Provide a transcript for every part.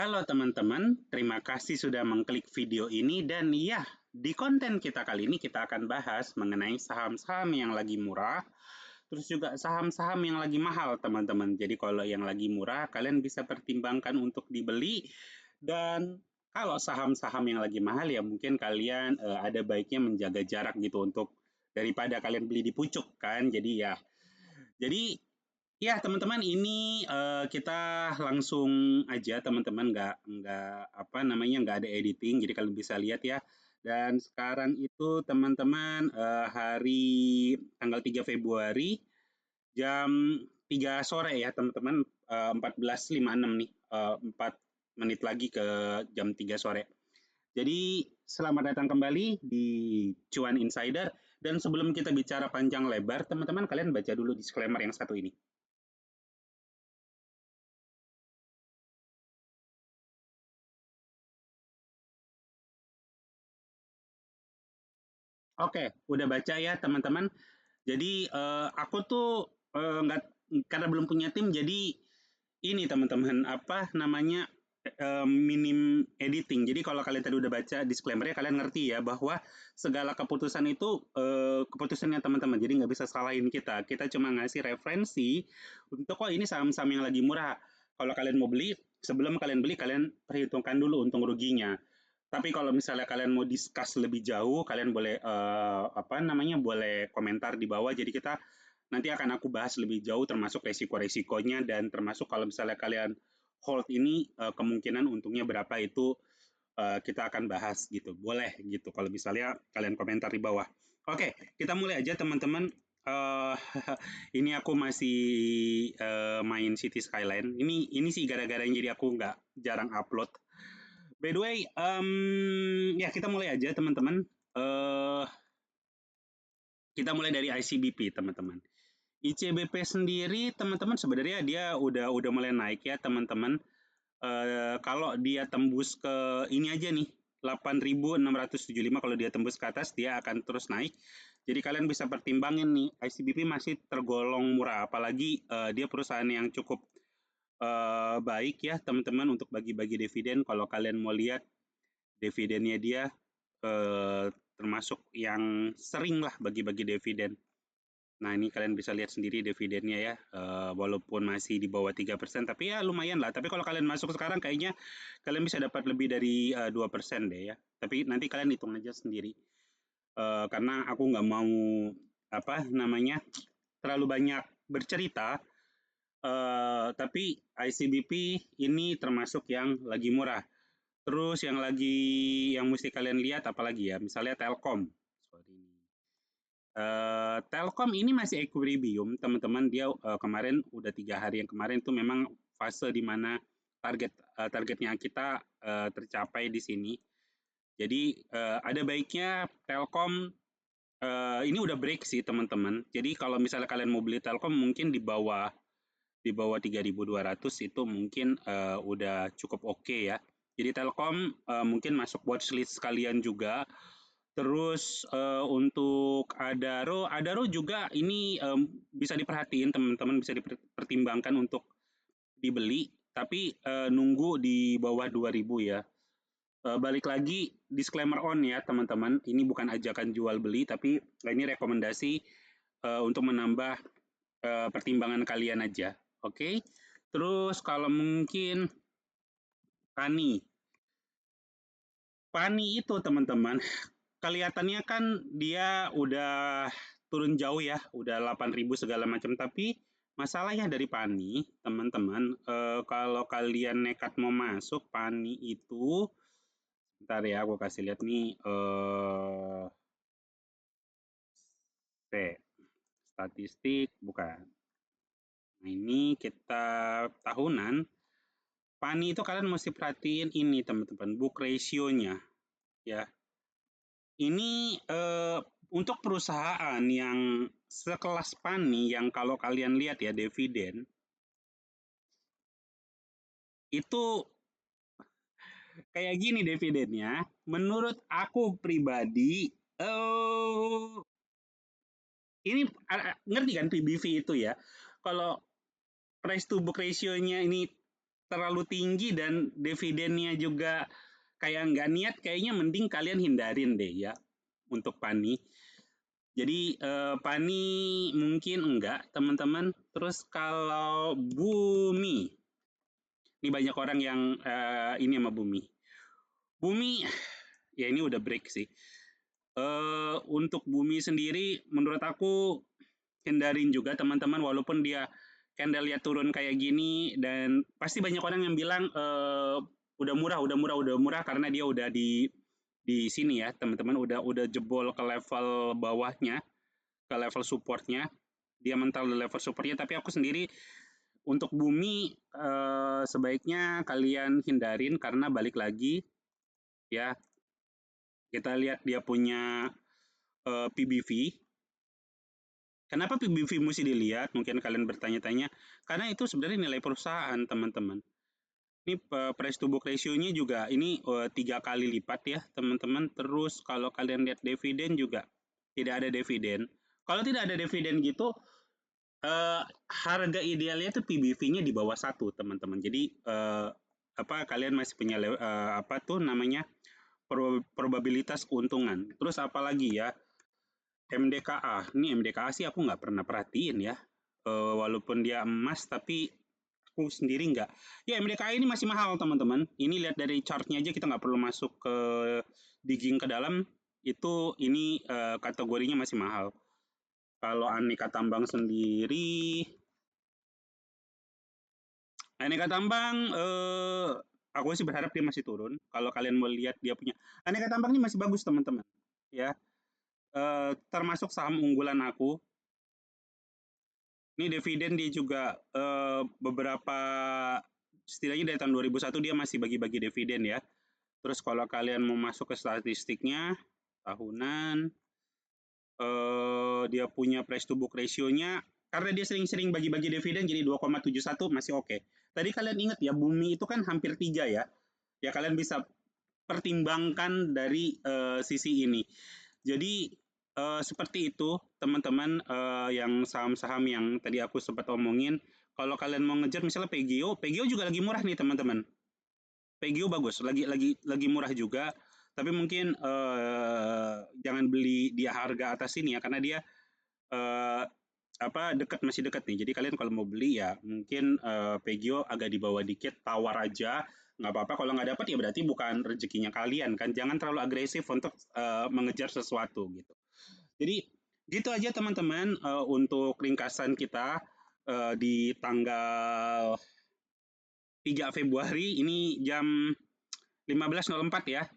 Halo teman-teman, terima kasih sudah mengklik video ini dan ya, di konten kita kali ini kita akan bahas mengenai saham-saham yang lagi murah, terus juga saham-saham yang lagi mahal teman-teman. Jadi kalau yang lagi murah kalian bisa pertimbangkan untuk dibeli dan kalau saham-saham yang lagi mahal ya mungkin kalian ada baiknya menjaga jarak gitu untuk daripada kalian beli di pucuk kan. Jadi ya teman-teman ini kita langsung aja teman-teman nggak apa namanya nggak ada editing jadi kalian bisa lihat ya. Dan sekarang itu teman-teman hari tanggal 3 Februari jam 3 sore ya teman-teman 14.56 nih 4 menit lagi ke jam 3 sore. Jadi selamat datang kembali di Cuan Insider dan sebelum kita bicara panjang lebar teman-teman kalian baca dulu disclaimer yang satu ini. Oke, udah baca ya teman-teman. Jadi aku tuh nggak karena belum punya tim, jadi ini teman-teman apa namanya minim editing. Jadi kalau kalian tadi udah baca disclaimer-nya, kalian ngerti ya bahwa segala keputusan itu keputusannya teman-teman. Jadi nggak bisa salahin kita. Kita cuma ngasih referensi untuk ini saham-saham yang lagi murah. Kalau kalian mau beli, sebelum kalian beli, kalian perhitungkan dulu untung ruginya. Tapi kalau misalnya kalian mau discuss lebih jauh, kalian boleh apa namanya boleh komentar di bawah. Jadi kita nanti akan aku bahas lebih jauh termasuk resiko-resikonya dan termasuk kalau misalnya kalian hold ini kemungkinan untungnya berapa itu kita akan bahas gitu. Boleh gitu kalau misalnya kalian komentar di bawah. Oke, kita mulai aja teman-teman. Uh, ini aku masih main City Skyline. Ini sih gara-garanya jadi aku nggak jarang upload. By the way, ya kita mulai aja teman-teman. Kita mulai dari ICBP teman-teman. ICBP sendiri teman-teman sebenarnya dia udah mulai naik ya teman-teman. Kalau dia tembus ke ini aja nih 8.675 kalau dia tembus ke atas dia akan terus naik. Jadi kalian bisa pertimbangin nih ICBP masih tergolong murah apalagi dia perusahaan yang cukup baik ya teman-teman untuk bagi-bagi dividen. Kalau kalian mau lihat dividennya dia termasuk yang sering lah bagi-bagi dividen. Nah, ini kalian bisa lihat sendiri dividennya ya, walaupun masih di bawah 3%, tapi ya lumayan lah. Tapi kalau kalian masuk sekarang kayaknya kalian bisa dapat lebih dari 2% deh ya. Tapi nanti kalian hitung aja sendiri. Karena aku nggak mau apa namanya terlalu banyak bercerita. Tapi ICBP ini termasuk yang lagi murah. Terus yang mesti kalian lihat apalagi ya, misalnya Telkom. Sorry. Telkom ini masih equilibrium, teman-teman. Dia kemarin udah 3 hari yang kemarin itu memang fase di mana targetnya kita tercapai di sini. Jadi ada baiknya Telkom ini udah break sih teman-teman. Jadi kalau misalnya kalian mau beli Telkom mungkin di bawah 3.200 itu mungkin udah cukup oke ya. Jadi Telkom mungkin masuk watchlist kalian juga. Terus untuk Adaro juga ini bisa diperhatiin teman-teman bisa dipertimbangkan untuk dibeli, tapi nunggu di bawah 2.000 ya. Balik lagi disclaimer on ya teman-teman, ini bukan ajakan jual beli, tapi ini rekomendasi untuk menambah pertimbangan kalian aja. Oke. Terus kalau mungkin Pani. Pani itu teman-teman, kelihatannya kan dia udah turun jauh ya, udah 8.000 segala macam. Tapi masalahnya dari Pani, teman-teman, kalau kalian nekat mau masuk Pani itu, bentar ya, aku kasih lihat nih, statistik, bukan. Nah ini kita tahunan, Pani itu kalian mesti perhatiin ini teman-teman, book ratio-nya ya. Ini untuk perusahaan yang sekelas Pani yang kalau kalian lihat ya dividen itu kayak gini dividennya. Menurut aku pribadi ini ngerti kan PBV itu ya. Kalau price to book ratio-nya ini terlalu tinggi dan dividennya juga kayak nggak niat, kayaknya mending kalian hindarin deh ya untuk Pani. Jadi Pani mungkin enggak teman-teman. Terus kalau Bumi, ini banyak orang yang ini sama Bumi. Bumi, ya ini udah break sih. Untuk Bumi sendiri, menurut aku hindarin juga teman-teman, walaupun dia candle lihat turun kayak gini, dan pasti banyak orang yang bilang udah murah karena dia udah di sini ya teman-teman, udah jebol ke level bawahnya, ke level supportnya, dia mental di level supportnya. Tapi aku sendiri untuk Bumi sebaiknya kalian hindarin karena balik lagi ya, kita lihat dia punya PBV. Kenapa PBV mesti dilihat? Mungkin kalian bertanya-tanya. Karena itu sebenarnya nilai perusahaan, teman-teman. Ini price to book ratio-nya juga ini 3 kali lipat ya, teman-teman. Terus kalau kalian lihat dividen juga tidak ada dividen. Kalau tidak ada dividen gitu, harga idealnya itu PBV-nya di bawah 1, teman-teman. Jadi kalian masih punya apa tuh namanya? Probabilitas keuntungan. Terus apalagi ya? MDKA. Ini MDKA sih aku nggak pernah perhatiin ya. Walaupun dia emas, tapi aku sendiri nggak. Ya MDKA ini masih mahal teman-teman. Ini lihat dari chartnya aja, kita nggak perlu masuk ke digging ke dalam. Itu ini kategorinya masih mahal. Kalau aneka tambang sendiri, aneka tambang aku sih berharap dia masih turun. Kalau kalian mau lihat dia punya aneka tambang ini masih bagus teman-teman. Ya, termasuk saham unggulan aku. Ini dividen dia juga beberapa, setidaknya dari tahun 2001 dia masih bagi-bagi dividen ya. Terus kalau kalian mau masuk ke statistiknya tahunan, dia punya price to book ratio-nya, karena dia sering-sering bagi-bagi dividen jadi 2,71 masih oke. Tadi kalian ingat ya, Bumi itu kan hampir 3 ya. Ya kalian bisa pertimbangkan dari sisi ini. Jadi seperti itu teman-teman, yang saham-saham yang tadi aku sempat omongin. Kalau kalian mau ngejar misalnya PGO, PGO juga lagi murah nih teman-teman. PGO bagus, lagi murah juga. Tapi mungkin jangan beli dia harga atas ini ya, karena dia eh, masih dekat nih. Jadi kalian kalau mau beli ya mungkin PGO agak di bawah dikit, tawar aja, nggak apa-apa. Kalau nggak dapat ya berarti bukan rezekinya kalian kan. Jangan terlalu agresif untuk mengejar sesuatu gitu. Jadi gitu aja teman-teman, untuk ringkasan kita di tanggal 3 Februari ini jam 15.04 ya.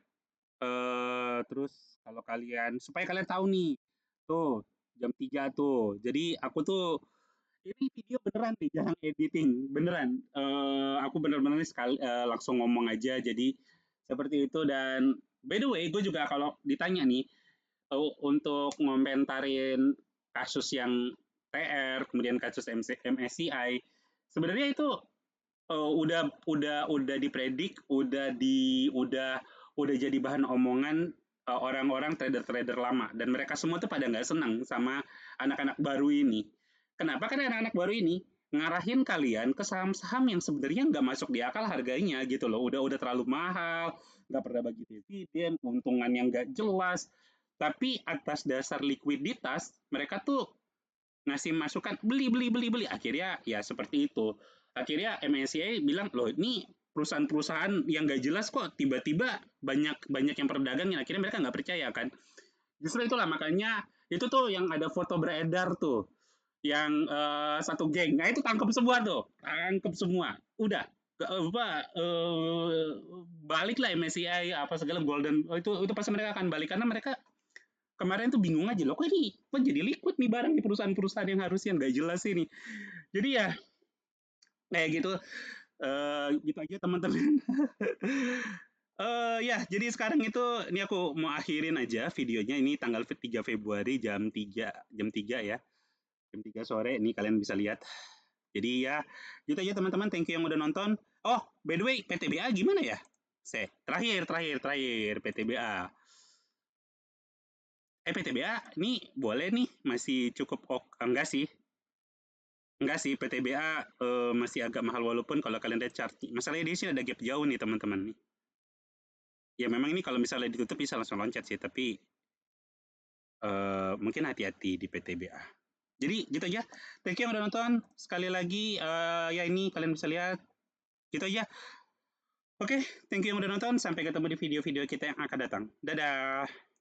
Terus kalau kalian, supaya kalian tahu nih, tuh jam 3 tuh. Jadi aku tuh ini video beneran nih, jangan editing, beneran. Aku bener-bener sekali langsung ngomong aja. Jadi seperti itu. Dan by the way, gue juga kalau ditanya nih untuk ngomentarin kasus yang TR, kemudian kasus MSCI, sebenarnya itu udah dipredik, udah jadi bahan omongan orang-orang trader-trader lama, dan mereka semua tuh pada nggak senang sama anak-anak baru ini. Kenapa? Karena anak-anak baru ini ngarahin kalian ke saham-saham yang sebenarnya nggak masuk di akal harganya gitu loh. Udah terlalu mahal, nggak pernah bagi dividen, keuntungan yang nggak jelas. Tapi atas dasar likuiditas, mereka tuh ngasih masukan beli. Akhirnya ya seperti itu. Akhirnya MSCI bilang, loh ini perusahaan-perusahaan yang nggak jelas kok tiba-tiba banyak banyak yang perdagangnya. Akhirnya mereka nggak percaya kan. Justru itulah makanya itu tuh yang ada foto beredar tuh, yang satu geng. Nah itu tangkap semua tuh, tangkap semua. Udah baliklah MSCI apa segala golden, itu pasti mereka akan balik karena mereka kemarin tuh bingung aja loh, kok ini kok jadi liquid nih barang di perusahaan-perusahaan yang harusnya nggak jelas ini. Jadi ya kayak gitu, gitu aja teman-teman. Ya, jadi sekarang itu ini aku mau akhirin aja videonya, ini tanggal 3 Februari jam 3 ya. Jam 3 sore ini kalian bisa lihat. Jadi ya gitu aja teman-teman, thank you yang udah nonton. Oh, by the way, PTBA gimana ya? Terakhir PTBA. PTBA ini boleh nih, masih cukup enggak sih? Enggak sih, PTBA masih agak mahal walaupun kalau kalian lihat chart. Masalahnya di sini ada gap jauh nih teman-teman. Ya memang ini kalau misalnya ditutup bisa langsung loncat sih, tapi mungkin hati-hati di PTBA. Jadi gitu aja. Thank you yang udah nonton. Sekali lagi ya ini kalian bisa lihat. Gitu aja. Oke, thank you yang udah nonton. Sampai ketemu di video-video kita yang akan datang. Dadah.